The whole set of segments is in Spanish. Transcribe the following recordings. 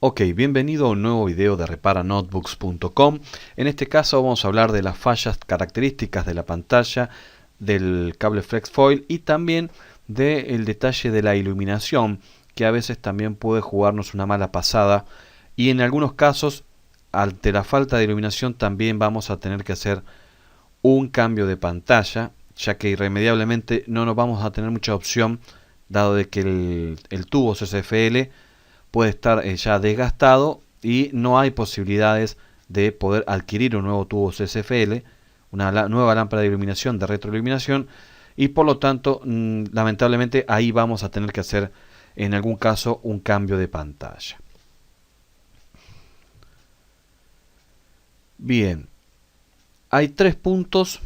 Ok, bienvenido a un nuevo video de reparanotebooks.com. En este caso vamos a hablar de las fallas características de la pantalla, del cable FlexFoil y también del detalle de la iluminación, que a veces también puede jugarnos una mala pasada, y en algunos casos ante la falta de iluminación también vamos a tener que hacer un cambio de pantalla, ya que irremediablemente no nos vamos a tener mucha opción, dado de que el tubo CCFL puede estar ya desgastado y no hay posibilidades de poder adquirir un nuevo tubo CCFL, una nueva lámpara de iluminación, de retroiluminación, y por lo tanto lamentablemente ahí vamos a tener que hacer en algún caso un cambio de pantalla. Bien, hay tres puntos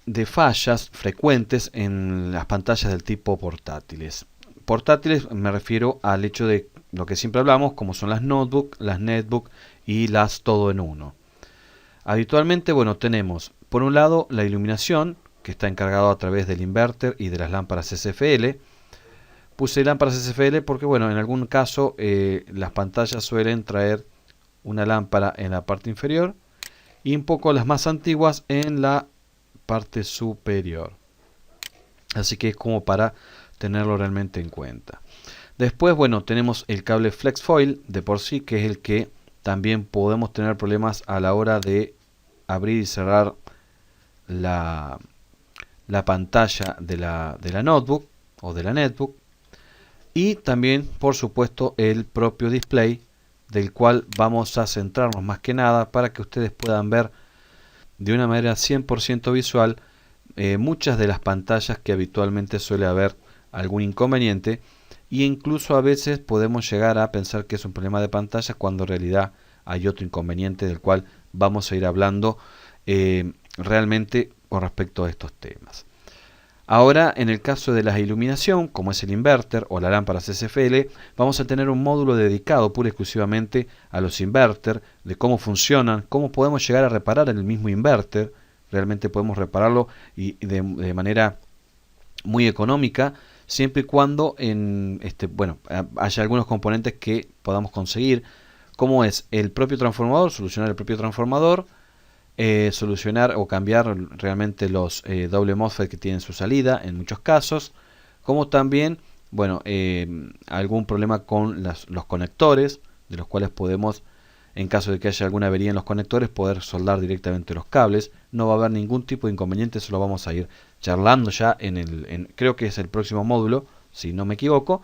de fallas frecuentes en las pantallas del tipo portátiles. Portátiles me refiero al hecho de lo que siempre hablamos, como son las notebook, las netbook y las todo en uno. Habitualmente, bueno, tenemos por un lado la iluminación, que está encargado a través del inverter y de las lámparas SFL. Puse lámparas SFL porque, bueno, en algún caso las pantallas suelen traer una lámpara en la parte inferior y un poco las más antiguas en la parte superior. Así que es como para tenerlo realmente en cuenta. Después, bueno, tenemos el cable FlexFoil de por sí, que es el que también podemos tener problemas a la hora de abrir y cerrar la pantalla de la notebook o de la netbook. Y también, por supuesto, el propio display, del cual vamos a centrarnos más que nada para que ustedes puedan ver de una manera 100% visual muchas de las pantallas que habitualmente suele haber algún inconveniente, y incluso a veces podemos llegar a pensar que es un problema de pantalla cuando en realidad hay otro inconveniente del cual vamos a ir hablando realmente con respecto a estos temas. Ahora, en el caso de la iluminación, como es el inverter o la lámpara CCFL, vamos a tener un módulo dedicado pura y exclusivamente a los inverter, de cómo funcionan, cómo podemos llegar a reparar el mismo inverter. Realmente podemos repararlo y de manera muy económica, siempre y cuando haya algunos componentes que podamos conseguir, como es el propio transformador, solucionar el propio transformador, solucionar o cambiar realmente los doble MOSFET que tienen su salida en muchos casos, como también algún problema con los conectores, de los cuales podemos, en caso de que haya alguna avería en los conectores, poder soldar directamente los cables. No va a haber ningún tipo de inconveniente, eso lo vamos a ir charlando ya creo que es el próximo módulo, si no me equivoco,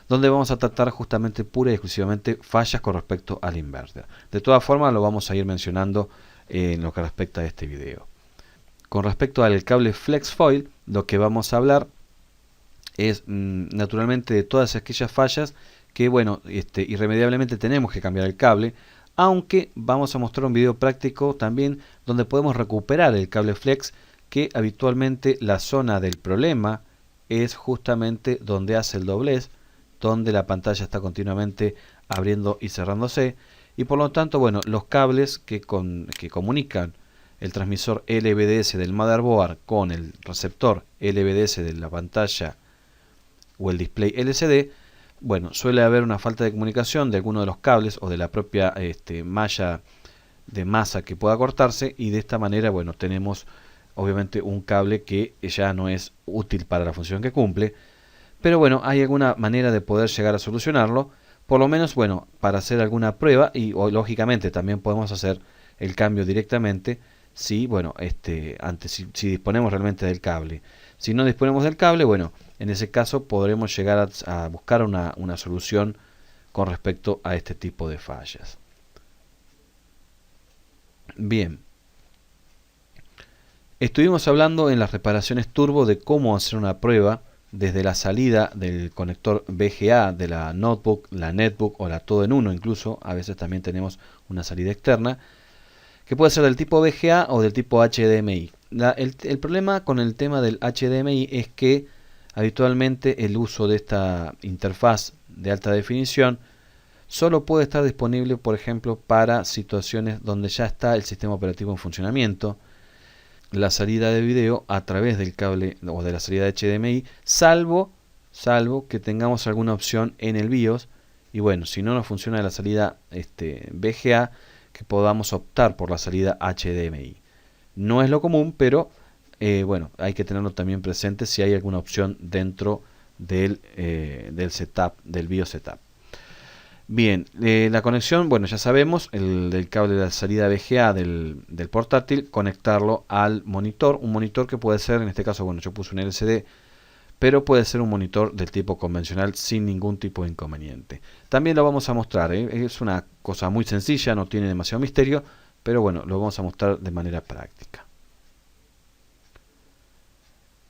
donde vamos a tratar justamente pura y exclusivamente fallas con respecto al inverter. De todas formas lo vamos a ir mencionando en lo que respecta a este video. Con respecto al cable FlexFoil, lo que vamos a hablar es naturalmente de todas aquellas fallas que, bueno, irremediablemente tenemos que cambiar el cable, aunque vamos a mostrar un video práctico también donde podemos recuperar el cable flex, que habitualmente la zona del problema es justamente donde hace el doblez, donde la pantalla está continuamente abriendo y cerrándose, y por lo tanto, bueno, los cables que comunican el transmisor LVDS del motherboard con el receptor LVDS de la pantalla o el display LCD, bueno, suele haber una falta de comunicación de alguno de los cables o de la propia malla de masa que pueda cortarse, y de esta manera, bueno, tenemos obviamente un cable que ya no es útil para la función que cumple. Pero bueno, hay alguna manera de poder llegar a solucionarlo, por lo menos, bueno, para hacer alguna prueba, y lógicamente también podemos hacer el cambio directamente si, bueno, si disponemos realmente del cable. Si no disponemos del cable, bueno, en ese caso podremos llegar a buscar una solución con respecto a este tipo de fallas. Bien, estuvimos hablando en las reparaciones turbo de cómo hacer una prueba desde la salida del conector VGA de la notebook, la netbook o la todo en uno. Incluso a veces también tenemos una salida externa que puede ser del tipo VGA o del tipo HDMI. El problema con el tema del HDMI es que habitualmente el uso de esta interfaz de alta definición solo puede estar disponible, por ejemplo, para situaciones donde ya está el sistema operativo en funcionamiento, la salida de video a través del cable o de la salida de HDMI, salvo que tengamos alguna opción en el BIOS y bueno, si no nos funciona la salida VGA, que podamos optar por la salida HDMI. No es lo común, pero bueno, hay que tenerlo también presente si hay alguna opción dentro del setup, del BIOS setup. Bien, la conexión, bueno, ya sabemos, del cable de la salida VGA del portátil, conectarlo al monitor, un monitor que puede ser, en este caso, bueno, yo puse un LCD, pero puede ser un monitor del tipo convencional sin ningún tipo de inconveniente. También lo vamos a mostrar, es una cosa muy sencilla, no tiene demasiado misterio, pero bueno, lo vamos a mostrar de manera práctica.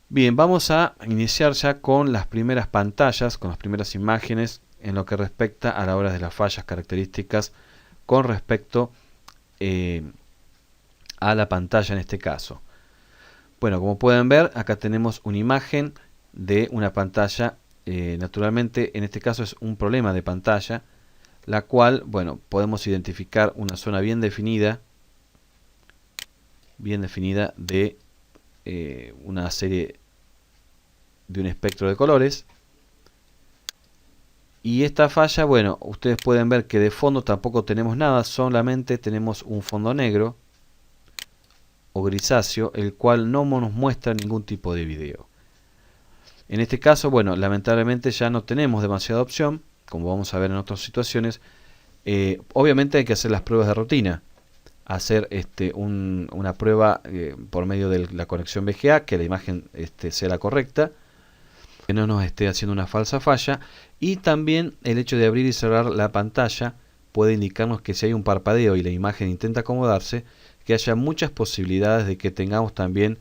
Bien, vamos a iniciar ya con las primeras pantallas, con las primeras imágenes en lo que respecta a la hora de las fallas características con respecto a la pantalla en este caso. Bueno, como pueden ver, acá tenemos una imagen de una pantalla. Naturalmente, en este caso es un problema de pantalla, la cual, bueno, podemos identificar una zona bien definida de una serie de un espectro de colores. Y esta falla, bueno, ustedes pueden ver que de fondo tampoco tenemos nada, solamente tenemos un fondo negro o grisáceo, el cual no nos muestra ningún tipo de video. En este caso, bueno, lamentablemente ya no tenemos demasiada opción, como vamos a ver en otras situaciones. Obviamente hay que hacer las pruebas de rutina, hacer una prueba por medio de la conexión VGA, que la imagen sea la correcta, que no nos esté haciendo una falsa falla, y también el hecho de abrir y cerrar la pantalla puede indicarnos que si hay un parpadeo y la imagen intenta acomodarse, que haya muchas posibilidades de que tengamos también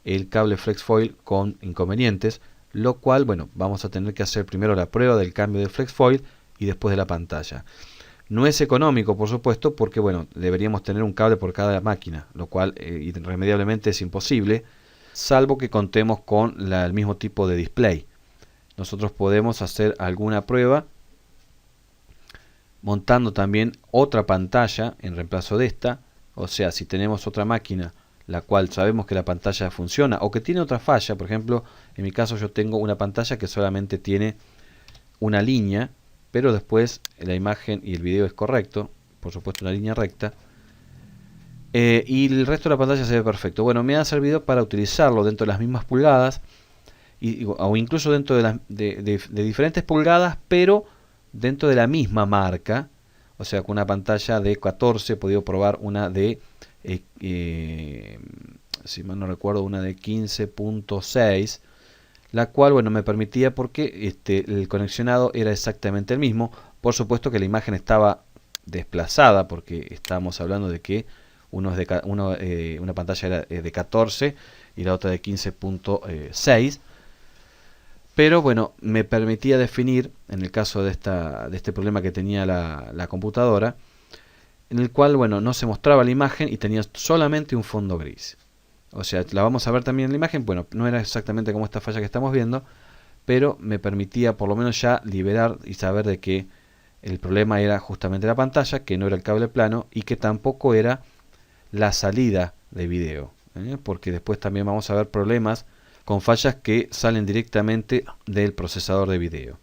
el cable FlexFoil con inconvenientes, lo cual, bueno, vamos a tener que hacer primero la prueba del cambio de FlexFoil y después de la pantalla. No es económico, por supuesto, porque bueno, deberíamos tener un cable por cada máquina, lo cual irremediablemente es imposible, salvo que contemos con el mismo tipo de display. Nosotros podemos hacer alguna prueba montando también otra pantalla en reemplazo de esta. O sea, si tenemos otra máquina la cual sabemos que la pantalla funciona o que tiene otra falla, por ejemplo, en mi caso yo tengo una pantalla que solamente tiene una línea, pero después la imagen y el video es correcto, por supuesto una línea recta, y el resto de la pantalla se ve perfecto. Bueno, me ha servido para utilizarlo dentro de las mismas pulgadas o incluso dentro de diferentes pulgadas, pero dentro de la misma marca. O sea, con una pantalla de 14 he podido probar una de, si mal no recuerdo, una de 15.6, la cual, bueno, me permitía porque el conexionado era exactamente el mismo. Por supuesto que la imagen estaba desplazada porque estábamos hablando de que una pantalla era de 14 y la otra de 15.6. Pero bueno, me permitía definir, en el caso de este problema que tenía la computadora, en el cual, bueno, no se mostraba la imagen y tenía solamente un fondo gris. O sea, la vamos a ver también en la imagen. Bueno, no era exactamente como esta falla que estamos viendo, pero me permitía por lo menos ya liberar y saber de que el problema era justamente la pantalla, que no era el cable plano y que tampoco era la salida de video. Porque después también vamos a ver problemas con fallas que salen directamente del procesador de video.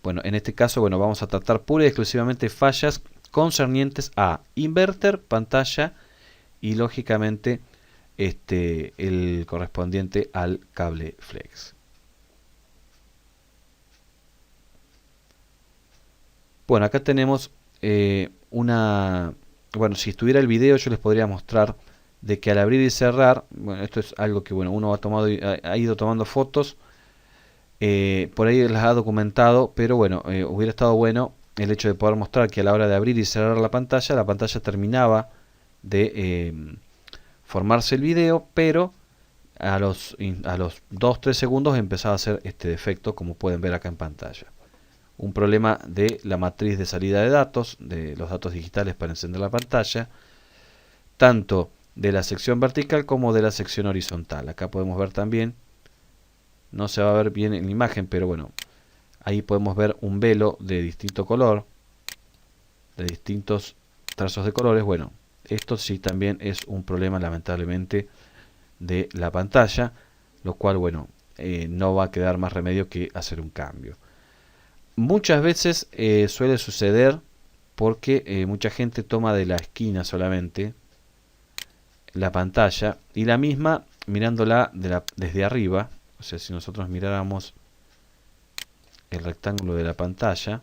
Bueno, en este caso, bueno, vamos a tratar pura y exclusivamente fallas concernientes a inverter, pantalla y lógicamente el correspondiente al cable flex. Bueno, acá tenemos bueno, si estuviera el video yo les podría mostrar de que al abrir y cerrar, bueno, esto es algo que bueno, uno ha ido tomando fotos, por ahí las ha documentado, pero bueno, hubiera estado bueno el hecho de poder mostrar que a la hora de abrir y cerrar la pantalla terminaba de formarse el video, pero a los 2-3 segundos empezaba a hacer este defecto, como pueden ver acá en pantalla. Un problema de la matriz de salida de datos, de los datos digitales para encender la pantalla, tanto de la sección vertical como de la sección horizontal. Acá podemos ver también, no se va a ver bien en la imagen, pero bueno, ahí podemos ver un velo de distinto color, de distintos trazos de colores. Bueno, esto sí también es un problema lamentablemente de la pantalla, lo cual bueno, no va a quedar más remedio que hacer un cambio. Muchas veces suele suceder porque mucha gente toma de la esquina solamente la pantalla y la misma mirándola desde arriba. O sea, si nosotros miráramos el rectángulo de la pantalla,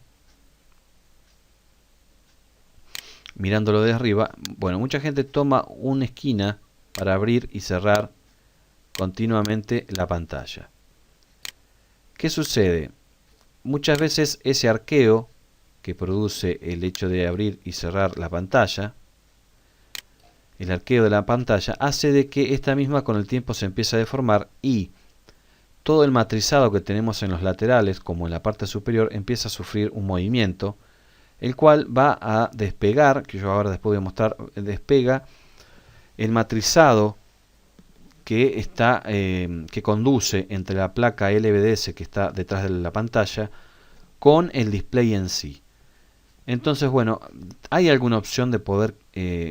mirándolo de arriba, bueno, mucha gente toma una esquina para abrir y cerrar continuamente la pantalla. ¿Qué sucede? Muchas veces ese arqueo que produce el hecho de abrir y cerrar la pantalla, el arqueo de la pantalla, hace de que esta misma con el tiempo se empiece a deformar y todo el matrizado que tenemos en los laterales, como en la parte superior, empieza a sufrir un movimiento, el cual va a despegar, que yo ahora después voy a mostrar, despega el matrizado que está que conduce entre la placa LVDS que está detrás de la pantalla con el display en sí. Entonces, bueno, hay alguna opción de poder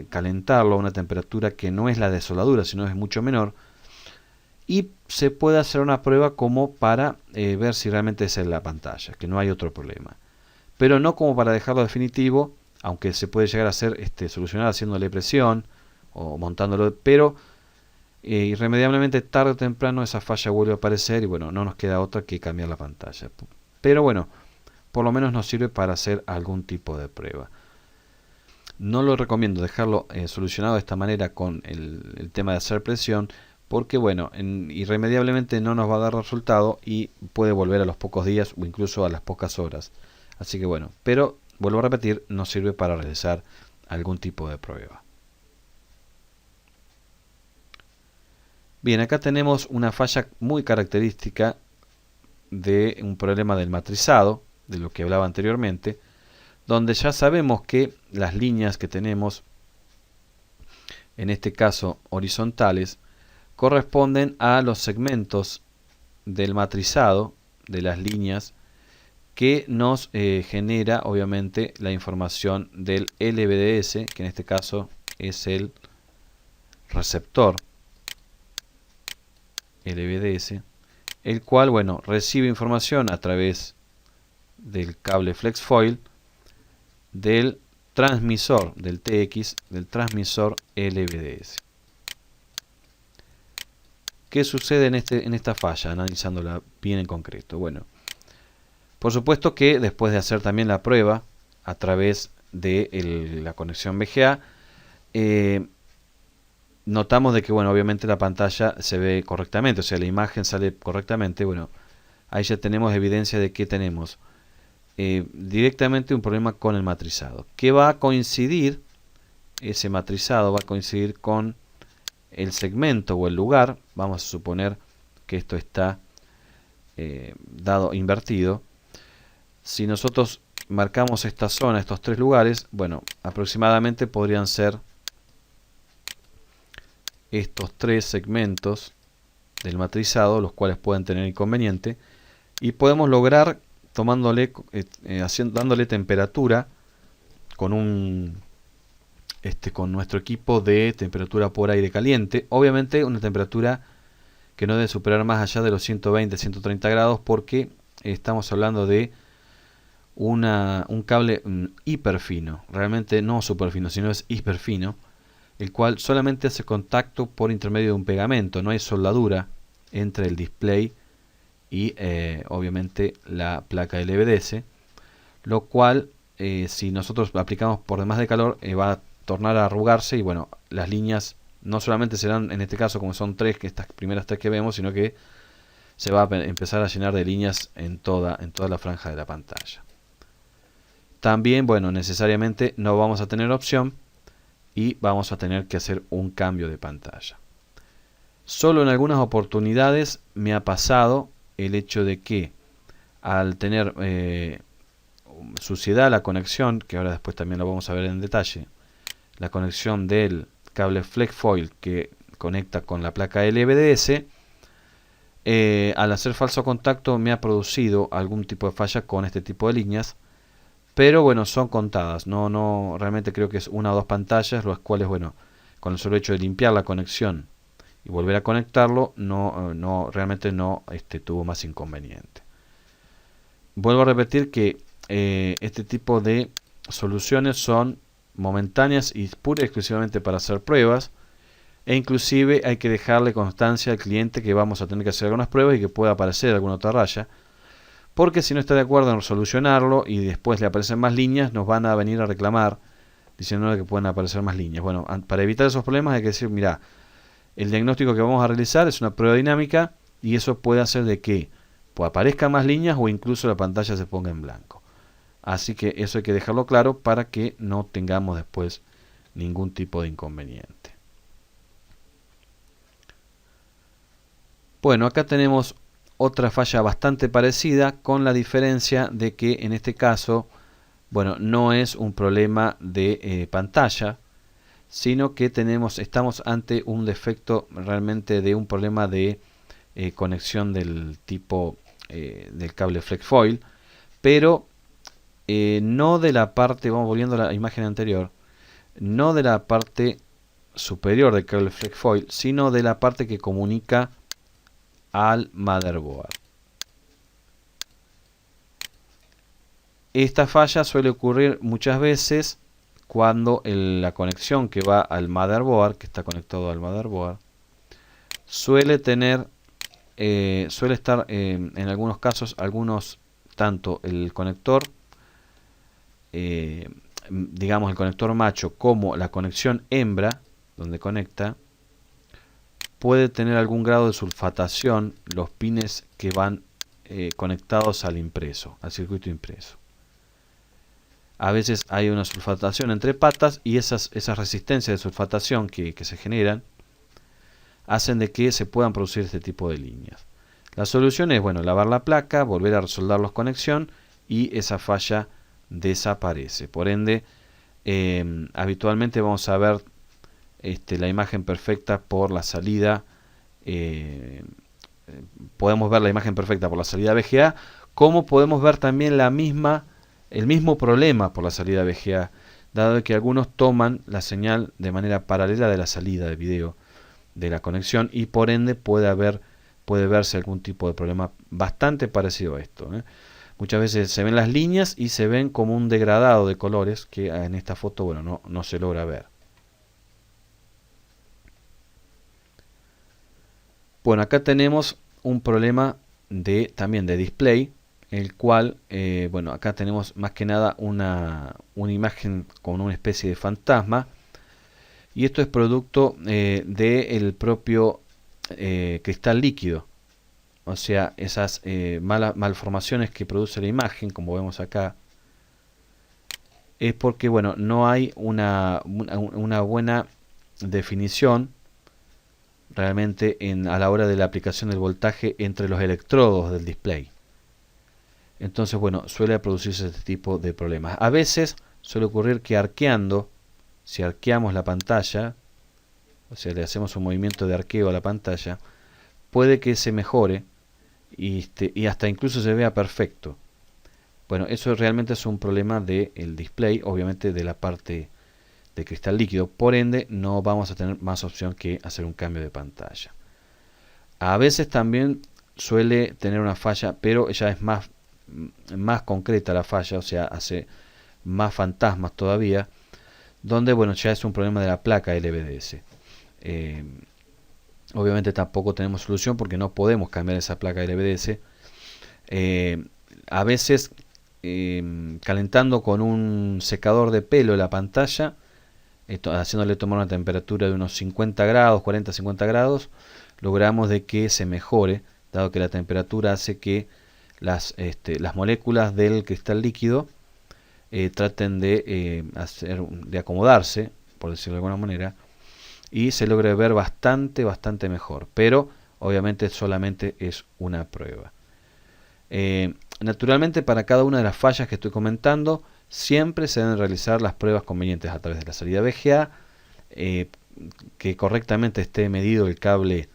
calentarlo a una temperatura que no es la de soldadura, sino es mucho menor, y se puede hacer una prueba como para ver si realmente es en la pantalla, que no hay otro problema. Pero no como para dejarlo definitivo, aunque se puede llegar a hacer solucionar haciéndole presión o montándolo, pero irremediablemente tarde o temprano esa falla vuelve a aparecer y bueno, no nos queda otra que cambiar la pantalla. Pero bueno, por lo menos nos sirve para hacer algún tipo de prueba. No lo recomiendo dejarlo solucionado de esta manera con el tema de hacer presión, porque bueno, irremediablemente no nos va a dar resultado y puede volver a los pocos días o incluso a las pocas horas. Así que bueno, pero vuelvo a repetir, nos sirve para realizar algún tipo de prueba. Bien, acá tenemos una falla muy característica de un problema del matrizado, de lo que hablaba anteriormente, donde ya sabemos que las líneas que tenemos, en este caso horizontales, corresponden a los segmentos del matrizado, de las líneas, que nos genera obviamente la información del LVDS, que en este caso es el receptor LVDS, el cual, bueno, recibe información a través del cable FlexFoil del transmisor del TX, del transmisor LVDS. ¿Qué sucede en esta falla? Analizándola bien en concreto. Bueno, por supuesto que después de hacer también la prueba a través de la conexión VGA, notamos de que, bueno, obviamente la pantalla se ve correctamente, o sea, la imagen sale correctamente. Bueno, ahí ya tenemos evidencia de que tenemos directamente un problema con el matrizado, que va a coincidir, ese matrizado va a coincidir con el segmento o el lugar. Vamos a suponer que esto está dado invertido. Si nosotros marcamos esta zona, estos tres lugares, bueno, aproximadamente podrían ser estos tres segmentos del matrizado, los cuales pueden tener inconveniente, y podemos lograr tomándole, dándole temperatura con con nuestro equipo de temperatura por aire caliente. Obviamente una temperatura que no debe superar más allá de los 120, 130 grados, porque estamos hablando de un cable hiper fino, realmente no super fino, sino es hiper fino, el cual solamente hace contacto por intermedio de un pegamento, no hay soldadura entre el display y obviamente la placa LVDS, lo cual si nosotros aplicamos por demás de calor va a tornar a arrugarse y bueno, las líneas no solamente serán en este caso como son tres, que estas primeras tres que vemos, sino que se va a empezar a llenar de líneas en toda la franja de la pantalla. También, bueno, necesariamente no vamos a tener opción y vamos a tener que hacer un cambio de pantalla. Solo en algunas oportunidades me ha pasado el hecho de que al tener suciedad la conexión, que ahora después también lo vamos a ver en detalle, la conexión del cable FlexFoil que conecta con la placa LVDS, al hacer falso contacto me ha producido algún tipo de falla con este tipo de líneas, pero bueno, son contadas, no realmente creo que es una o dos pantallas, las cuales, bueno, con el solo hecho de limpiar la conexión y volver a conectarlo, realmente no tuvo más inconveniente. vuelvo a repetir que este tipo de soluciones son momentáneas y pura y exclusivamente para hacer pruebas, e inclusive hay que dejarle constancia al cliente que vamos a tener que hacer algunas pruebas y que pueda aparecer alguna otra raya, porque si no está de acuerdo en solucionarlo y después le aparecen más líneas, nos van a venir a reclamar diciendo que pueden aparecer más líneas. Bueno, para evitar esos problemas hay que decir, mira, el diagnóstico que vamos a realizar es una prueba dinámica y eso puede hacer de que pues, aparezcan más líneas o incluso la pantalla se ponga en blanco. Así que eso hay que dejarlo claro para que no tengamos después ningún tipo de inconveniente. Bueno, acá tenemos otra falla bastante parecida, con la diferencia de que en este caso, bueno, no es un problema de pantalla, sino que estamos ante un defecto realmente de un problema de conexión del tipo del cable FlexFoil, pero no de la parte, vamos volviendo a la imagen anterior, no de la parte superior del cable FlexFoil, sino de la parte que comunica al motherboard. Esta falla suele ocurrir muchas veces cuando la conexión que va al motherboard, que está conectado al motherboard, suele estar en algunos casos, tanto el conector, digamos el conector macho, como la conexión hembra, donde conecta, puede tener algún grado de sulfatación los pines que van conectados al impreso, al circuito impreso. A veces hay una sulfatación entre patas y esas resistencias de sulfatación que se generan hacen de que se puedan producir este tipo de líneas. La solución es, bueno, lavar la placa, volver a resoldar los conexión y esa falla desaparece. Por ende, habitualmente vamos a ver la imagen perfecta por la salida. Podemos ver la imagen perfecta por la salida VGA, como podemos ver también el mismo problema por la salida VGA, dado que algunos toman la señal de manera paralela de la salida de video de la conexión y por ende puede verse algún tipo de problema bastante parecido a esto. Muchas veces se ven las líneas y se ven como un degradado de colores que en esta foto, bueno, no se logra ver. Bueno, acá tenemos un problema también de display, el cual, bueno, acá tenemos más que nada una imagen con una especie de fantasma, y esto es producto del propio cristal líquido, o sea, esas malformaciones que produce la imagen, como vemos acá, es porque, bueno, no hay una buena definición realmente a la hora de la aplicación del voltaje entre los electrodos del display. Entonces, bueno, suele producirse este tipo de problemas. A veces suele ocurrir que si arqueamos la pantalla, o sea, le hacemos un movimiento de arqueo a la pantalla, puede que se mejore y hasta incluso se vea perfecto. Bueno, eso realmente es un problema del display, obviamente de la parte de cristal líquido, por ende no vamos a tener más opción que hacer un cambio de pantalla. A veces también suele tener una falla, pero ya es más concreta la falla, o sea, hace más fantasmas todavía, donde, bueno, ya es un problema de la placa LVDS. Obviamente tampoco tenemos solución porque no podemos cambiar esa placa LVDS. A veces calentando con un secador de pelo la pantalla, haciéndole tomar una temperatura de unos 50 grados, 40-50 grados, logramos de que se mejore, dado que la temperatura hace que las moléculas del cristal líquido traten de acomodarse, por decirlo de alguna manera, y se logra ver bastante mejor, pero obviamente solamente es una prueba. Naturalmente, para cada una de las fallas que estoy comentando, siempre se deben realizar las pruebas convenientes a través de la salida VGA, que correctamente esté medido el cable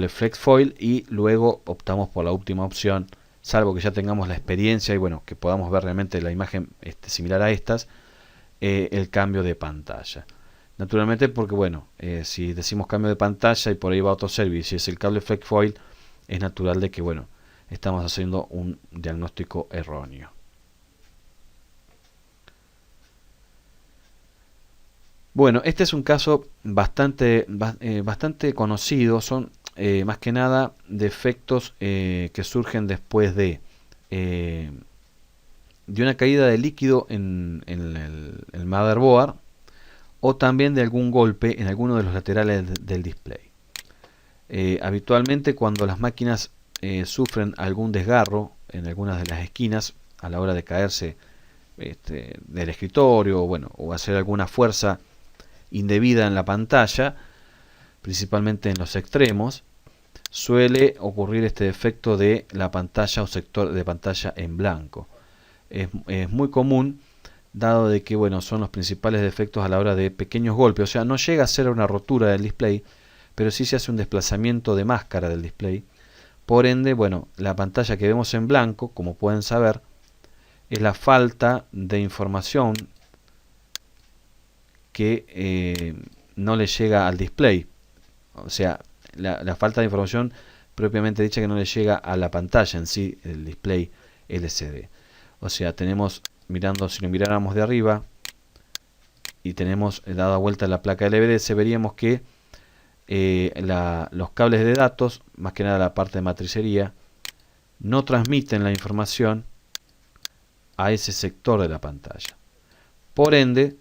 FlexFoil, y luego optamos por la última opción, salvo que ya tengamos la experiencia y bueno, que podamos ver realmente la imagen similar a estas, el cambio de pantalla. Naturalmente, porque bueno, si decimos cambio de pantalla y por ahí va otro servicio y es el cable FlexFoil, es natural de que bueno, estamos haciendo un diagnóstico erróneo. Bueno, este es un caso bastante conocido. Son más que nada defectos que surgen después eh, de una caída de líquido en el motherboard, o también de algún golpe en alguno de los laterales del display. Habitualmente, cuando las máquinas sufren algún desgarro en algunas de las esquinas a la hora de caerse del escritorio, o hacer alguna fuerza indebida en la pantalla, principalmente en los extremos, suele ocurrir este defecto de la pantalla o sector de pantalla en blanco. Es muy común, dado de que son los principales defectos a la hora de pequeños golpes. O sea, no llega a ser una rotura del display, pero sí se hace un desplazamiento de máscara del display. Por ende, la pantalla que vemos en blanco, como pueden saber, es la falta de información que no le llega al display. O sea, la falta de información propiamente dicha que no le llega a la pantalla en sí, el display LCD. O sea, tenemos, si lo miráramos de arriba y tenemos dada vuelta la placa LVDS, veríamos que los cables de datos, más que nada la parte de matricería, no transmiten la información a ese sector de la pantalla. Por ende,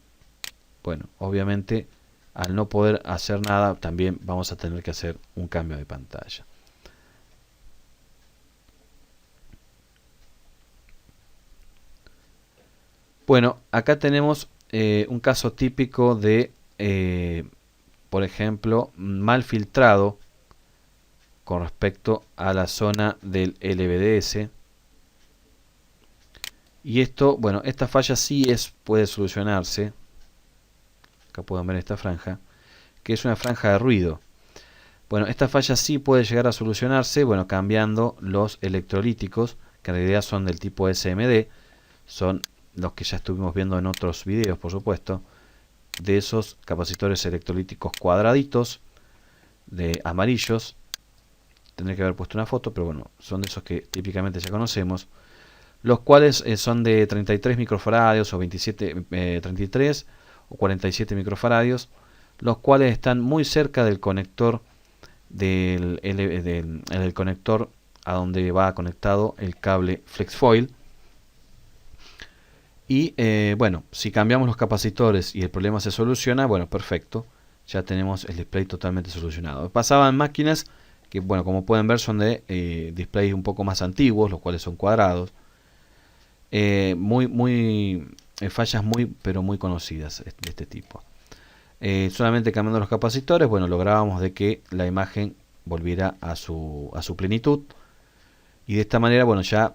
obviamente, al no poder hacer nada, también vamos a tener que hacer un cambio de pantalla. Bueno, acá tenemos un caso típico de, por ejemplo, mal filtrado con respecto a la zona del LVDS. Y esto, esta falla sí puede solucionarse. Acá pueden ver esta franja, que es una franja de ruido. Esta falla sí puede llegar a solucionarse, cambiando los electrolíticos, que en realidad son del tipo SMD, son los que ya estuvimos viendo en otros videos, por supuesto, de esos capacitores electrolíticos cuadraditos, de amarillos. Tendré que haber puesto una foto, pero son de esos que típicamente ya conocemos, los cuales son de 33 microfaradios o 33 o 47 microfaradios, los cuales están muy cerca del conector del conector a donde va conectado el cable FlexFoil. Y si cambiamos los capacitores y el problema se soluciona, perfecto, ya tenemos el display totalmente solucionado. Pasaban máquinas que, como pueden ver, son de displays un poco más antiguos, los cuales son cuadrados. Fallas pero muy conocidas de este tipo. Solamente cambiando los capacitores, lográbamos de que la imagen volviera a su plenitud, y de esta manera, ya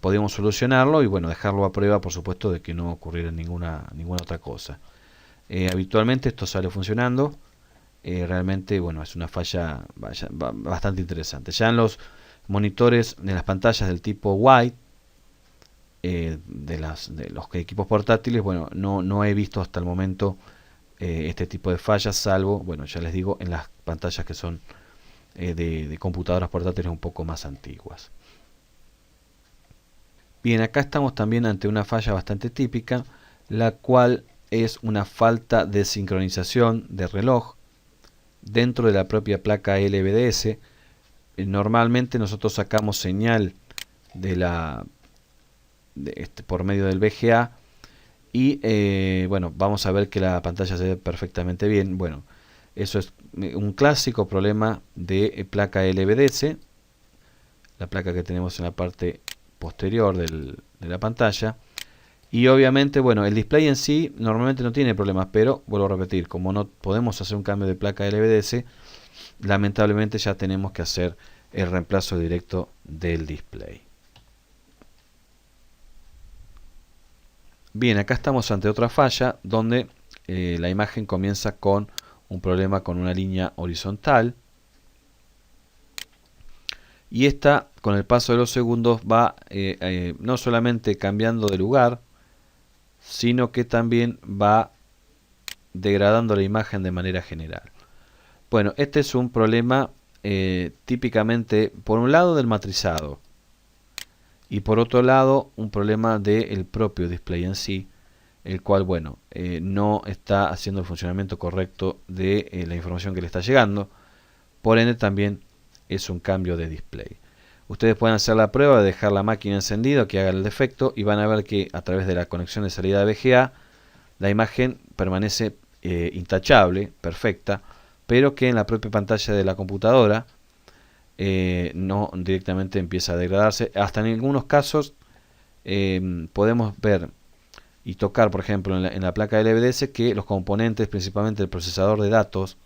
podíamos solucionarlo y dejarlo a prueba, por supuesto, de que no ocurriera ninguna otra cosa. Habitualmente esto sale funcionando. Realmente, es una falla bastante interesante. Ya en los monitores de las pantallas del tipo White, de los equipos portátiles, no he visto hasta el momento este tipo de fallas, salvo, ya les digo, en las pantallas que son de computadoras portátiles un poco más antiguas. Bien, acá estamos también ante una falla bastante típica, la cual es una falta de sincronización de reloj dentro de la propia placa LVDS. Normalmente nosotros sacamos señal por medio del VGA y vamos a ver que la pantalla se ve perfectamente bien. Eso es un clásico problema de placa LVDS, la placa que tenemos en la parte posterior de la pantalla. Y obviamente, el display en sí normalmente no tiene problemas, pero vuelvo a repetir, como no podemos hacer un cambio de placa LVDS, lamentablemente ya tenemos que hacer el reemplazo directo del display. Bien, acá estamos ante otra falla donde la imagen comienza con un problema con una línea horizontal, y esta, con el paso de los segundos, va no solamente cambiando de lugar, sino que también va degradando la imagen de manera general. Este es un problema típicamente, por un lado, del matrizado y por otro lado, un problema del propio display en sí, el cual, bueno, no está haciendo el funcionamiento correcto de la información que le está llegando. Por ende, también es un cambio de display. Ustedes pueden hacer la prueba de dejar la máquina encendida, que haga el defecto, y van a ver que a través de la conexión de salida de VGA, la imagen permanece intachable, perfecta, pero que en la propia pantalla de la computadora no directamente empieza a degradarse. Hasta en algunos casos podemos ver y tocar, por ejemplo, en la placa del LVDS, que los componentes, principalmente el procesador de datos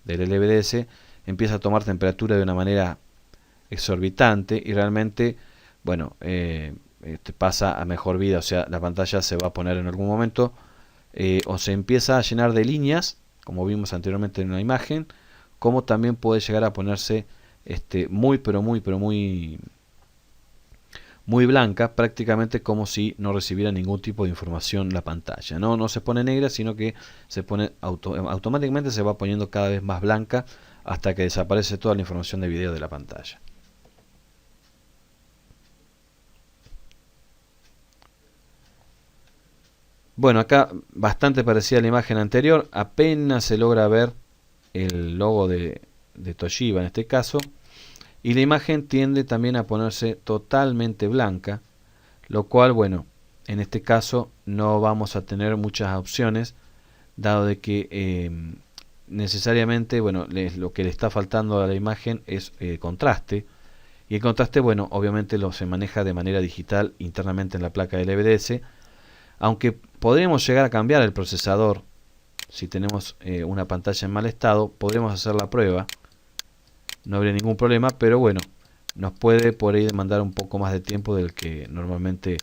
del LVDS, empieza a tomar temperatura de una manera exorbitante y realmente, bueno, pasa a mejor vida. O sea, la pantalla se va a poner en algún momento o se empieza a llenar de líneas, como vimos anteriormente en la imagen, como también puede llegar a ponerse muy blanca, prácticamente como si no recibiera ningún tipo de información la pantalla. No se pone negra, sino que se pone automáticamente se va poniendo cada vez más blanca hasta que desaparece toda la información de video de la pantalla. Bueno, acá bastante parecida a la imagen anterior, apenas se logra ver el logo de Toshiba en este caso, y la imagen tiende también a ponerse totalmente blanca, lo cual, bueno, en este caso no vamos a tener muchas opciones, dado de que necesariamente, bueno, lo que le está faltando a la imagen es contraste, y el contraste, bueno, obviamente se maneja de manera digital internamente en la placa del LVDS, aunque podríamos llegar a cambiar el procesador. Si tenemos una pantalla en mal estado, podremos hacer la prueba, no habría ningún problema, pero bueno, nos puede por ahí demandar un poco más de tiempo del que normalmente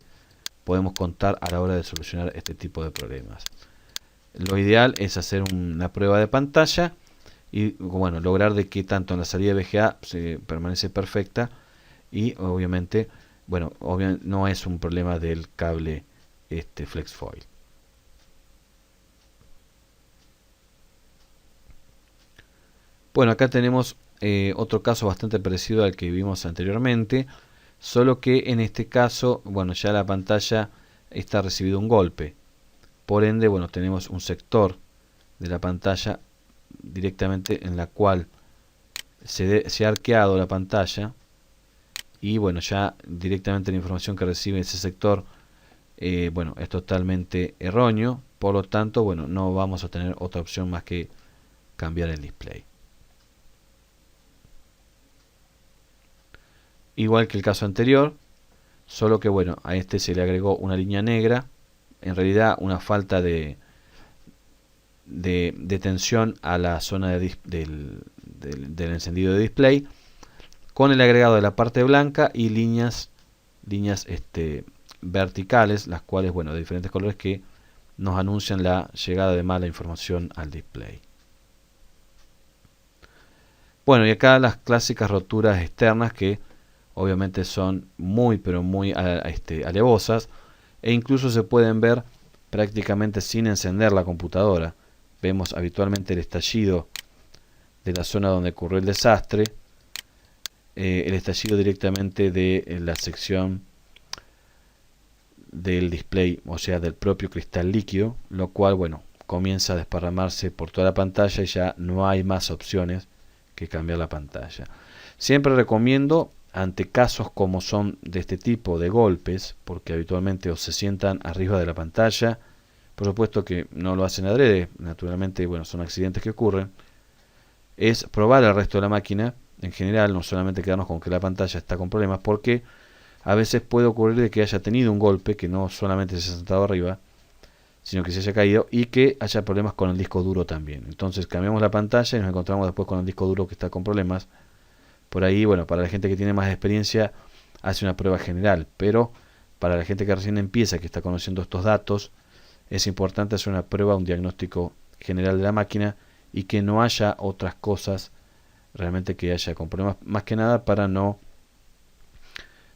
podemos contar a la hora de solucionar este tipo de problemas. Lo ideal es hacer una prueba de pantalla y, bueno, lograr de que tanto en la salida de VGA se permanece perfecta y obviamente, bueno, no es un problema del cable flex foil. Bueno, acá tenemos otro caso bastante parecido al que vimos anteriormente, solo que en este caso, bueno, ya la pantalla está recibido un golpe. Por ende, bueno, tenemos un sector de la pantalla directamente en la cual se ha arqueado la pantalla y, bueno, ya directamente la información que recibe ese sector, bueno, es totalmente erróneo. Por lo tanto, bueno, no vamos a tener otra opción más que cambiar el display. Igual que el caso anterior, solo que, bueno, a este se le agregó una línea negra, en realidad una falta de tensión a la zona del encendido de display, con el agregado de la parte blanca y líneas verticales, las cuales, bueno, de diferentes colores, que nos anuncian la llegada de mala información al display. Bueno, y acá las clásicas roturas externas, que obviamente son muy pero muy alevosas, e incluso se pueden ver prácticamente sin encender la computadora. Vemos habitualmente el estallido de la zona donde ocurrió el desastre, el estallido directamente de la sección del display, o sea, del propio cristal líquido, lo cual, bueno, comienza a desparramarse por toda la pantalla y ya no hay más opciones que cambiar la pantalla. Siempre recomiendo, ante casos como son de este tipo de golpes, porque habitualmente o se sientan arriba de la pantalla, por supuesto que no lo hacen adrede, naturalmente, bueno, son accidentes que ocurren, es probar el resto de la máquina en general, no solamente quedarnos con que la pantalla está con problemas, porque a veces puede ocurrir de que haya tenido un golpe, que no solamente se haya sentado arriba, sino que se haya caído y que haya problemas con el disco duro también. Entonces cambiamos la pantalla y nos encontramos después con el disco duro que está con problemas. Por ahí, bueno, para la gente que tiene más experiencia hace una prueba general, pero para la gente que recién empieza, que está conociendo estos datos, es importante hacer una prueba, un diagnóstico general de la máquina y que no haya otras cosas realmente que haya con problemas, más que nada para no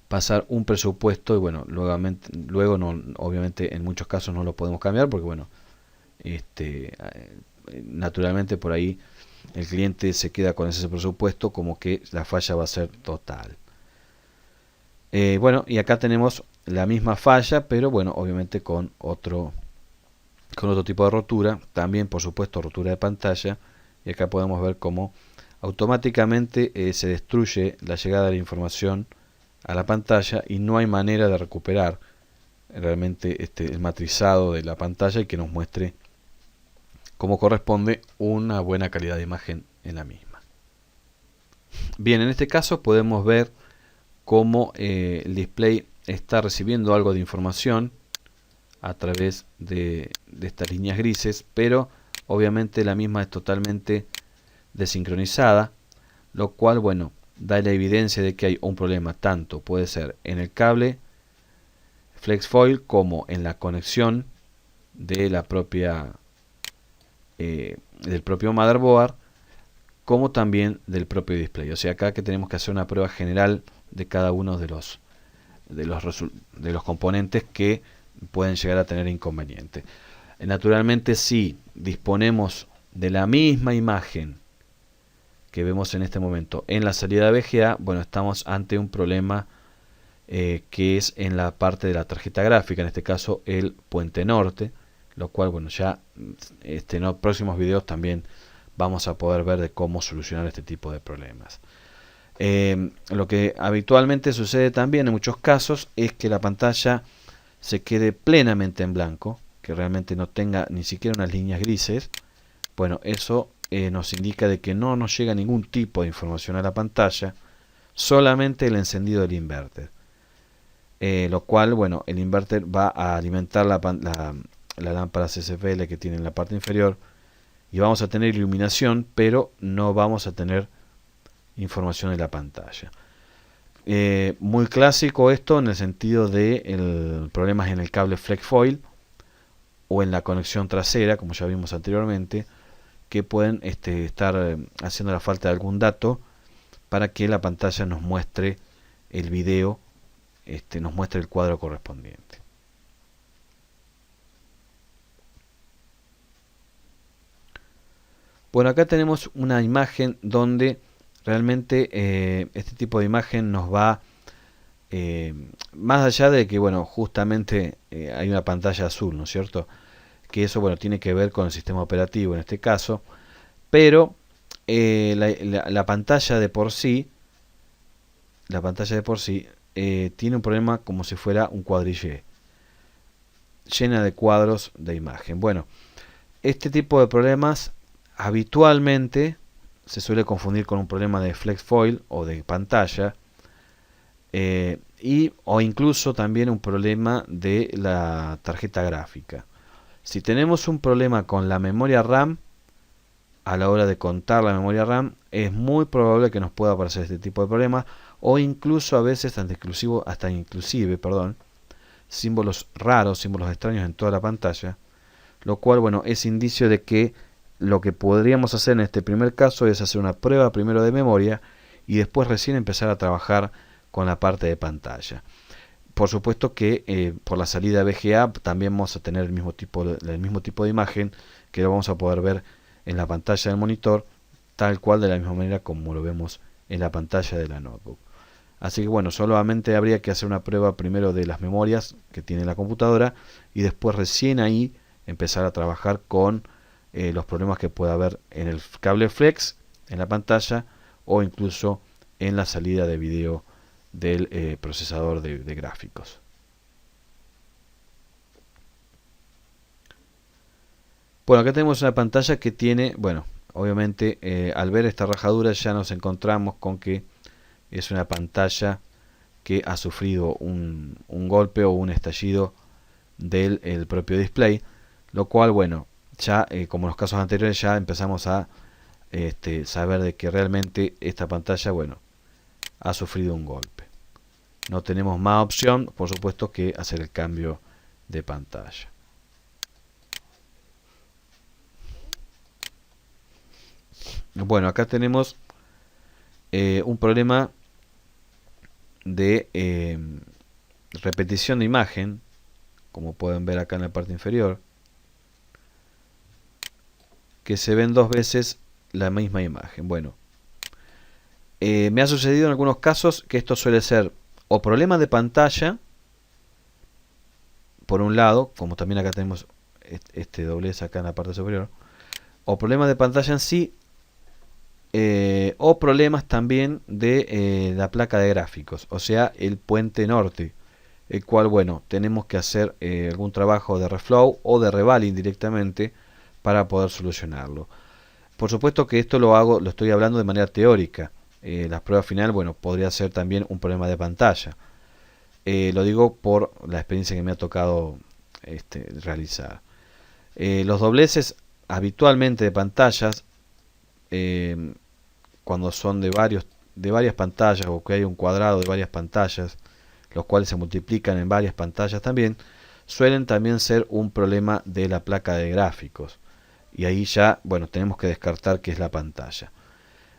pasar un presupuesto y, bueno, luego no, obviamente en muchos casos no lo podemos cambiar porque, bueno, naturalmente por ahí el cliente se queda con ese presupuesto, como que la falla va a ser total. Bueno, y acá tenemos la misma falla, pero bueno, obviamente con otro tipo de rotura, también por supuesto rotura de pantalla, y acá podemos ver cómo automáticamente se destruye la llegada de la información a la pantalla y no hay manera de recuperar realmente el matrizado de la pantalla y que nos muestre como corresponde una buena calidad de imagen en la misma. Bien, en este caso podemos ver cómo el display está recibiendo algo de información a través de estas líneas grises, pero obviamente la misma es totalmente desincronizada, lo cual, bueno, da la evidencia de que hay un problema, tanto puede ser en el cable FlexFoil como en la conexión de la propia del propio motherboard, como también del propio display. O sea, acá que tenemos que hacer una prueba general de cada uno de los componentes que pueden llegar a tener inconveniente. Naturalmente, si disponemos de la misma imagen que vemos en este momento en la salida de VGA, bueno, estamos ante un problema que es en la parte de la tarjeta gráfica, en este caso el puente norte, lo cual, bueno, ya en los próximos videos también vamos a poder ver de cómo solucionar este tipo de problemas. Lo que habitualmente sucede también en muchos casos es que la pantalla se quede plenamente en blanco, que realmente no tenga ni siquiera unas líneas grises. Bueno, eso nos indica de que no nos llega ningún tipo de información a la pantalla, solamente el encendido del inverter. Lo cual, bueno, el inverter va a alimentar la lámpara CCFL que tiene en la parte inferior y vamos a tener iluminación, pero no vamos a tener información en la pantalla. Muy clásico esto en el sentido de problemas en el cable FlexFoil o en la conexión trasera, como ya vimos anteriormente, que pueden estar haciendo la falta de algún dato para que la pantalla nos muestre el video, nos muestre el cuadro correspondiente. Bueno, acá tenemos una imagen donde realmente este tipo de imagen nos va más allá de que, bueno, justamente hay una pantalla azul, ¿no es cierto? Que eso, bueno, tiene que ver con el sistema operativo en este caso, pero la pantalla de por sí, tiene un problema como si fuera un cuadrillé, llena de cuadros de imagen. Bueno, este tipo de problemas habitualmente se suele confundir con un problema de FlexFoil o de pantalla, o incluso también un problema de la tarjeta gráfica. Si tenemos un problema con la memoria RAM, a la hora de contar la memoria RAM, es muy probable que nos pueda aparecer este tipo de problemas, o incluso a veces hasta inclusive, símbolos raros, símbolos extraños en toda la pantalla, lo cual, bueno, es indicio de que lo que podríamos hacer en este primer caso es hacer una prueba primero de memoria y después recién empezar a trabajar con la parte de pantalla. Por supuesto que por la salida VGA también vamos a tener el mismo tipo de imagen, que lo vamos a poder ver en la pantalla del monitor, tal cual de la misma manera como lo vemos en la pantalla de la notebook. Así que bueno, solamente habría que hacer una prueba primero de las memorias que tiene la computadora y después recién ahí empezar a trabajar con los problemas que pueda haber en el cable flex, en la pantalla o incluso en la salida de video del procesador de gráficos. Bueno, acá tenemos una pantalla que tiene, bueno, obviamente al ver esta rajadura ya nos encontramos con que es una pantalla que ha sufrido un golpe o un estallido del propio display, lo cual, bueno, ya como en los casos anteriores ya empezamos a saber de que realmente esta pantalla, bueno, ha sufrido un golpe. No tenemos más opción, por supuesto, que hacer el cambio de pantalla. Bueno, acá tenemos un problema de repetición de imagen, como pueden ver acá en la parte inferior, que se ven dos veces la misma imagen. Bueno, me ha sucedido en algunos casos que esto suele ser o problema de pantalla, por un lado, como también acá tenemos este doblez acá en la parte superior, o problema de pantalla en sí, o problemas también de la placa de gráficos, o sea, el puente norte, el cual, bueno, tenemos que hacer algún trabajo de reflow o de revaling directamente para poder solucionarlo. Por supuesto que esto lo estoy hablando de manera teórica. La prueba final, bueno, podría ser también un problema de pantalla. Lo digo por la experiencia que me ha tocado realizar. Los dobleces habitualmente de pantallas, cuando son de varias pantallas, o que hay un cuadrado de varias pantallas, los cuales se multiplican en varias pantallas también, suelen también ser un problema de la placa de gráficos. Y ahí ya, bueno, tenemos que descartar que es la pantalla.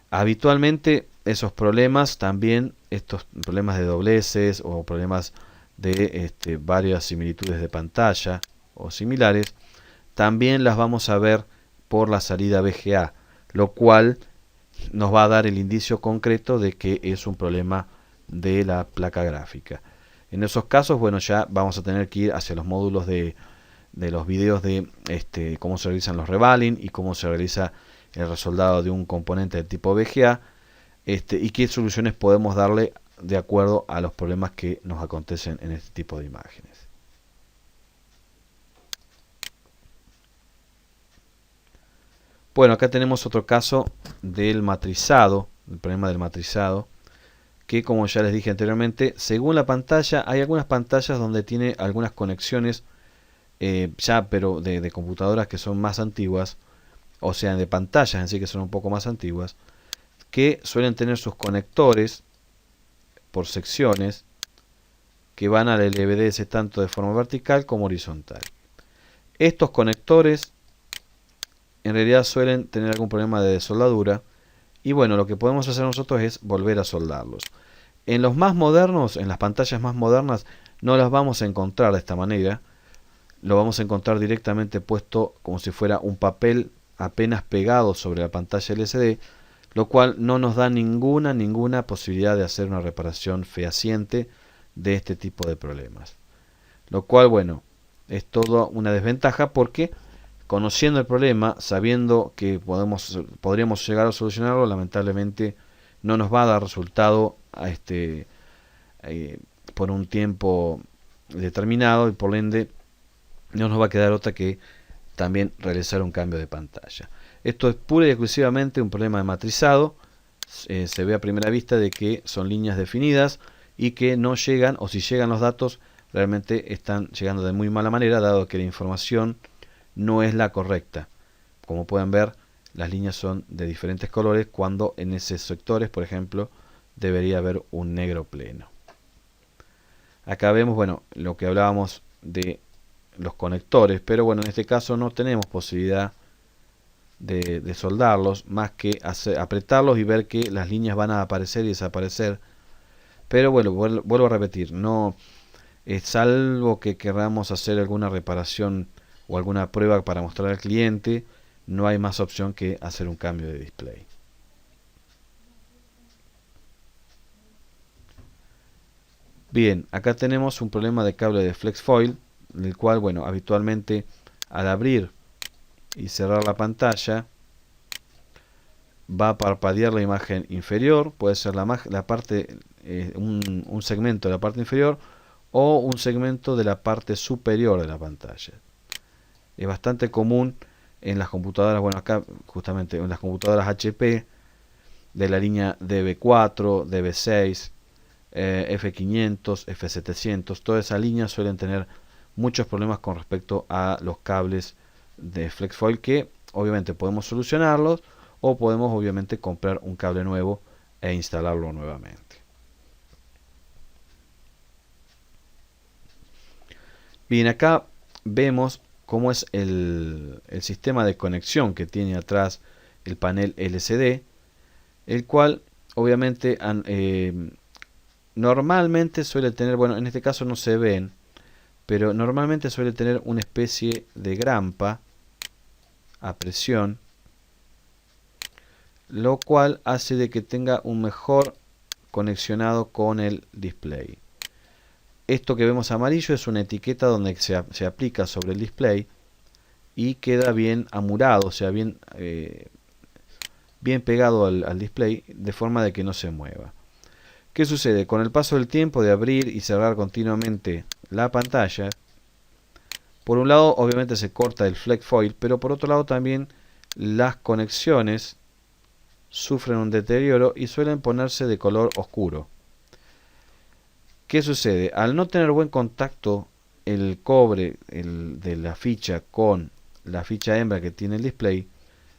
Habitualmente esos problemas también, estos problemas de dobleces o problemas de varias similitudes de pantalla o similares, también las vamos a ver por la salida VGA, lo cual nos va a dar el indicio concreto de que es un problema de la placa gráfica. En esos casos, bueno, ya vamos a tener que ir hacia los módulos de los videos de cómo se realizan los revaling y cómo se realiza el resoldado de un componente de tipo VGA, y qué soluciones podemos darle de acuerdo a los problemas que nos acontecen en este tipo de imágenes. Bueno, acá tenemos otro caso del matrizado, el problema del matrizado, que como ya les dije anteriormente, según la pantalla, hay algunas pantallas donde tiene algunas conexiones ya, pero de computadoras que son más antiguas, o sea, de pantallas en sí que son un poco más antiguas, que suelen tener sus conectores por secciones que van al LVDS tanto de forma vertical como horizontal. Estos conectores en realidad suelen tener algún problema de soldadura, y bueno, lo que podemos hacer nosotros es volver a soldarlos. En los más modernos, en las pantallas más modernas, no las vamos a encontrar de esta manera. Lo vamos a encontrar directamente puesto como si fuera un papel apenas pegado sobre la pantalla LCD, lo cual no nos da ninguna posibilidad de hacer una reparación fehaciente de este tipo de problemas. Lo cual, bueno, es todo una desventaja porque conociendo el problema, sabiendo que podríamos llegar a solucionarlo, lamentablemente no nos va a dar resultado por un tiempo determinado, y por ende no nos va a quedar otra que también realizar un cambio de pantalla. Esto es pura y exclusivamente un problema de matrizado. Se ve a primera vista de que son líneas definidas y que no llegan, o si llegan los datos, realmente están llegando de muy mala manera, dado que la información no es la correcta. Como pueden ver, las líneas son de diferentes colores, cuando en esos sectores, por ejemplo, debería haber un negro pleno. Acá vemos, bueno, lo que hablábamos de los conectores, pero bueno, en este caso no tenemos posibilidad de soldarlos, más que apretarlos y ver que las líneas van a aparecer y desaparecer. Pero bueno, vuelvo a repetir, no, salvo que queramos hacer alguna reparación o alguna prueba para mostrar al cliente, no hay más opción que hacer un cambio de display. Bien, acá tenemos un problema de cable de flex foil, en el cual, bueno, habitualmente al abrir y cerrar la pantalla va a parpadear la imagen inferior, puede ser la parte, un segmento de la parte inferior o un segmento de la parte superior de la pantalla. Es bastante común en las computadoras, bueno, acá justamente en las computadoras HP de la línea DB4, DB6, F500, F700, toda esa línea suelen tener muchos problemas con respecto a los cables de flex foil, que obviamente podemos solucionarlos o podemos obviamente comprar un cable nuevo e instalarlo nuevamente. Bien, acá vemos cómo es el sistema de conexión que tiene atrás el panel LCD, el cual obviamente normalmente suele tener, bueno, en este caso no se ven, pero normalmente suele tener una especie de grampa a presión lo cual hace de que tenga un mejor conexionado con el display. Esto que vemos amarillo es una etiqueta donde se aplica sobre el display y queda bien amurado, o sea, bien pegado al display, de forma de que no se mueva. ¿Qué sucede? Con el paso del tiempo de abrir y cerrar continuamente la pantalla, por un lado obviamente se corta el flex foil, pero por otro lado también las conexiones sufren un deterioro y suelen ponerse de color oscuro. ¿Qué sucede? Al no tener buen contacto el cobre de la ficha con la ficha hembra que tiene el display,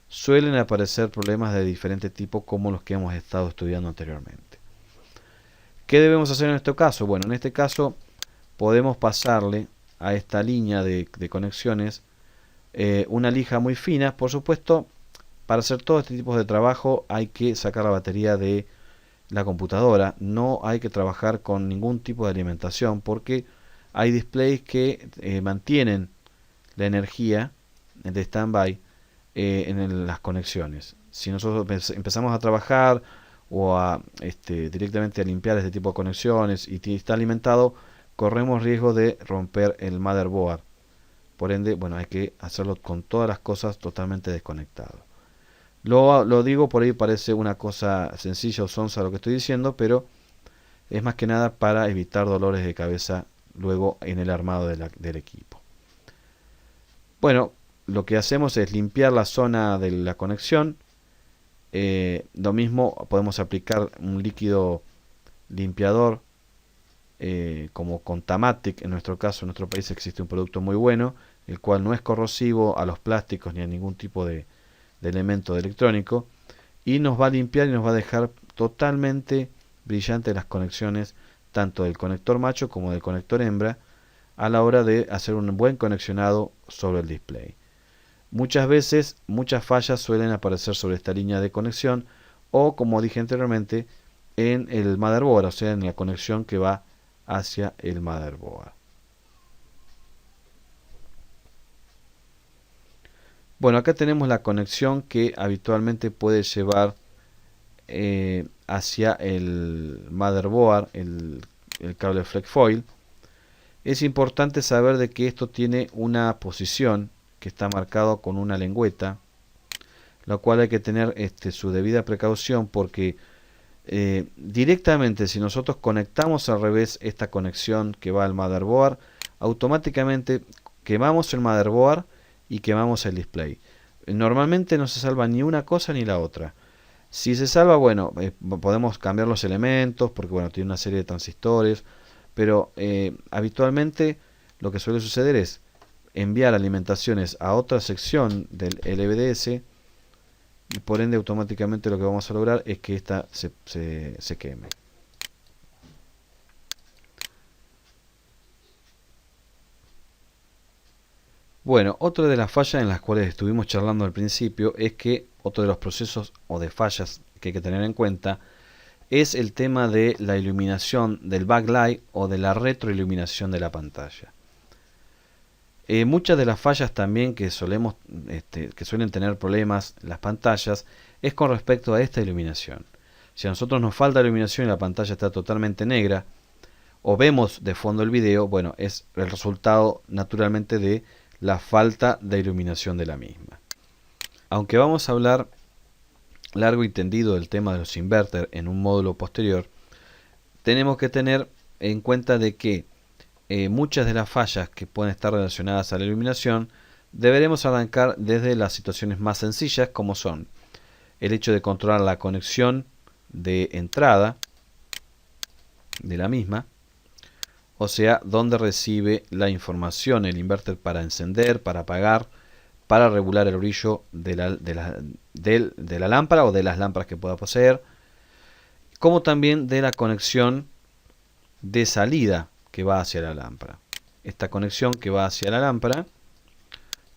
suelen aparecer problemas de diferente tipo como los que hemos estado estudiando anteriormente. ¿Qué debemos hacer en este caso? Bueno, en este caso podemos pasarle a esta línea de conexiones una lija muy fina. Por supuesto, para hacer todo este tipo de trabajo hay que sacar la batería de la computadora. No hay que trabajar con ningún tipo de alimentación porque hay displays que mantienen la energía de standby en las conexiones. Si nosotros empezamos a trabajar o directamente a limpiar este tipo de conexiones y está alimentado, corremos riesgo de romper el motherboard. Por ende, bueno, hay que hacerlo con todas las cosas totalmente desconectado. Lo digo, por ahí parece una cosa sencilla o sonsa lo que estoy diciendo, pero es más que nada para evitar dolores de cabeza luego en el armado del equipo. Bueno, lo que hacemos es limpiar la zona de la conexión. Lo mismo podemos aplicar un líquido limpiador como Contamatic. En nuestro caso, en nuestro país existe un producto muy bueno, el cual no es corrosivo a los plásticos ni a ningún tipo de elemento electrónico, y nos va a limpiar y nos va a dejar totalmente brillantes las conexiones tanto del conector macho como del conector hembra a la hora de hacer un buen conexionado sobre el display. Muchas veces muchas fallas suelen aparecer sobre esta línea de conexión o, como dije anteriormente, en el motherboard, o sea, en la conexión que va hacia el motherboard. Bueno, acá tenemos la conexión que habitualmente puede llevar hacia el motherboard el cable flex foil. Es importante saber de que esto tiene una posición que está marcado con una lengüeta, lo cual hay que tener su debida precaución porque directamente si nosotros conectamos al revés esta conexión que va al motherboard, automáticamente quemamos el motherboard y quemamos el display. Normalmente no se salva ni una cosa ni la otra. Si se salva, bueno, podemos cambiar los elementos porque bueno, tiene una serie de transistores, pero habitualmente lo que suele suceder es enviar alimentaciones a otra sección del LVDS y por ende automáticamente lo que vamos a lograr es que esta se queme. Bueno, otra de las fallas en las cuales estuvimos charlando al principio es que otro de los procesos o de fallas que hay que tener en cuenta es el tema de la iluminación del backlight o de la retroiluminación de la pantalla. Muchas de las fallas también que suelen tener problemas las pantallas es con respecto a esta iluminación. Si a nosotros nos falta iluminación y la pantalla está totalmente negra o vemos de fondo el video, bueno, es el resultado naturalmente de la falta de iluminación de la misma. Aunque vamos a hablar largo y tendido del tema de los inverter en un módulo posterior, tenemos que tener en cuenta de que muchas de las fallas que pueden estar relacionadas a la iluminación deberemos arrancar desde las situaciones más sencillas, como son el hecho de controlar la conexión de entrada de la misma, o sea, donde recibe la información el inverter para encender, para apagar, para regular el brillo de la lámpara o de las lámparas que pueda poseer, como también de la conexión de salida que va hacia la lámpara. Esta conexión que va hacia la lámpara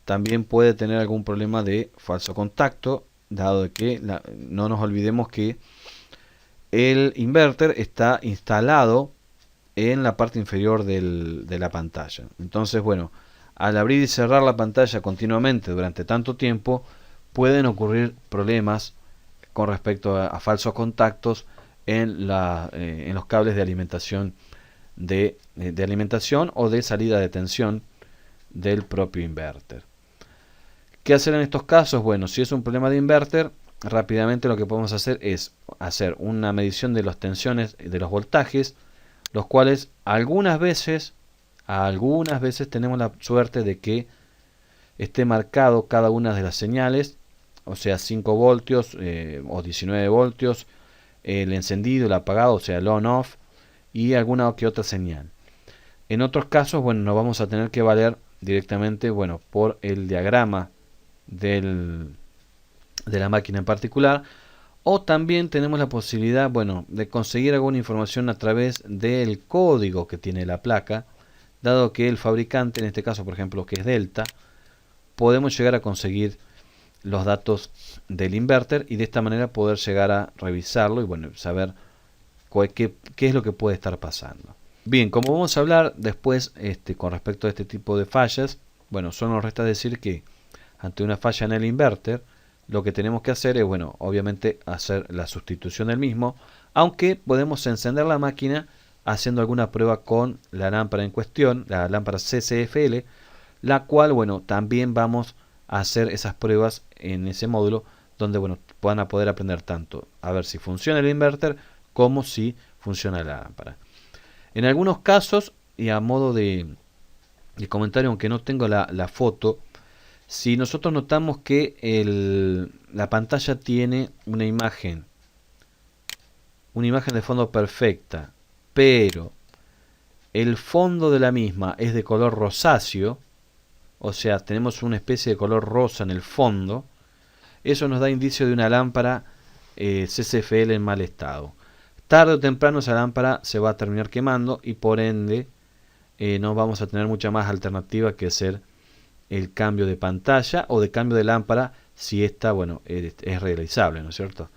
también puede tener algún problema de falso contacto, dado de que no nos olvidemos que el inverter está instalado en la parte inferior de la pantalla. Entonces, bueno, al abrir y cerrar la pantalla continuamente durante tanto tiempo, pueden ocurrir problemas con respecto a falsos contactos en los cables de alimentación de alimentación o de salida de tensión del propio inverter. ¿Qué hacer en estos casos? Bueno, si es un problema de inverter, rápidamente lo que podemos hacer es hacer una medición de las tensiones, de los voltajes, los cuales algunas veces tenemos la suerte de que esté marcado cada una de las señales, o sea 5 voltios o 19 voltios, el encendido, el apagado, o sea el on-off, y alguna que otra señal. En otros casos, bueno, nos vamos a tener que valer directamente, bueno, por el diagrama de la máquina en particular, o también tenemos la posibilidad, bueno, de conseguir alguna información a través del código que tiene la placa, dado que el fabricante, en este caso por ejemplo que es Delta, podemos llegar a conseguir los datos del inverter y de esta manera poder llegar a revisarlo y bueno, saber qué es lo que puede estar pasando. Bien, como vamos a hablar después con respecto a este tipo de fallas, bueno, solo nos resta decir que ante una falla en el inverter, lo que tenemos que hacer es, bueno, obviamente hacer la sustitución del mismo, aunque podemos encender la máquina haciendo alguna prueba con la lámpara en cuestión, la lámpara CCFL, la cual, bueno, también vamos a hacer esas pruebas en ese módulo, donde, bueno, van a poder aprender tanto a ver si funciona el inverter como si funciona la lámpara. En algunos casos, y a modo de comentario, aunque no tengo la foto, si nosotros notamos que la pantalla tiene una imagen de fondo perfecta, pero el fondo de la misma es de color rosáceo, o sea, tenemos una especie de color rosa en el fondo, eso nos da indicio de una lámpara CCFL en mal estado. Tarde o temprano esa lámpara se va a terminar quemando y por ende no vamos a tener mucha más alternativa que hacer el cambio de pantalla o de cambio de lámpara si esta, bueno, es realizable, ¿no es cierto?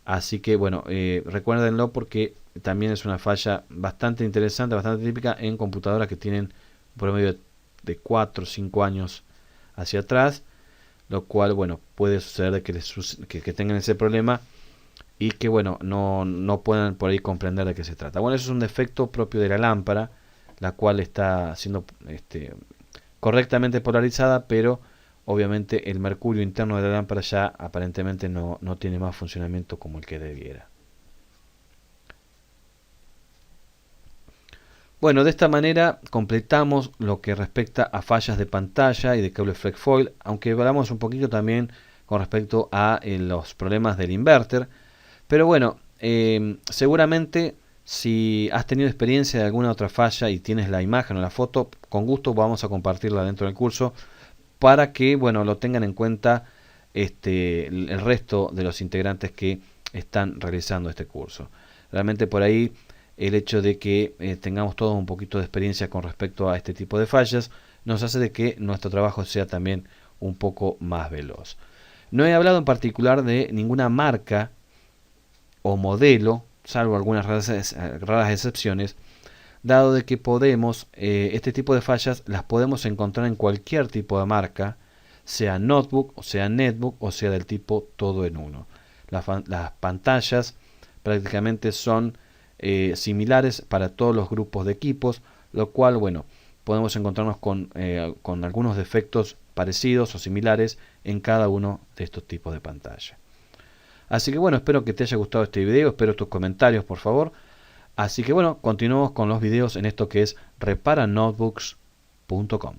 Así que, bueno, recuérdenlo porque también es una falla bastante interesante, bastante típica en computadoras que tienen un promedio de 4 o 5 años hacia atrás, lo cual, bueno, puede suceder que tengan ese problema y que, bueno, no puedan por ahí comprender de qué se trata. Bueno, eso es un defecto propio de la lámpara, la cual está siendo correctamente polarizada, pero obviamente el mercurio interno de la lámpara ya aparentemente no tiene más funcionamiento como el que debiera. Bueno, de esta manera completamos lo que respecta a fallas de pantalla y de cable flex foil, aunque hablamos un poquito también con respecto a los problemas del inverter. Pero bueno, seguramente si has tenido experiencia de alguna otra falla y tienes la imagen o la foto, con gusto vamos a compartirla dentro del curso para que, bueno, lo tengan en cuenta el resto de los integrantes que están realizando este curso. Realmente por ahí el hecho de que tengamos todos un poquito de experiencia con respecto a este tipo de fallas nos hace de que nuestro trabajo sea también un poco más veloz. No he hablado en particular de ninguna marca o modelo, salvo algunas raras excepciones, dado de que podemos, este tipo de fallas las podemos encontrar en cualquier tipo de marca, sea notebook, o sea netbook, o sea del tipo todo en uno. Las pantallas prácticamente son similares para todos los grupos de equipos, lo cual, bueno, podemos encontrarnos con algunos defectos parecidos o similares en cada uno de estos tipos de pantalla. Así que bueno, espero que te haya gustado este video, espero tus comentarios por favor. Así que bueno, continuamos con los videos en esto que es reparanotebooks.com.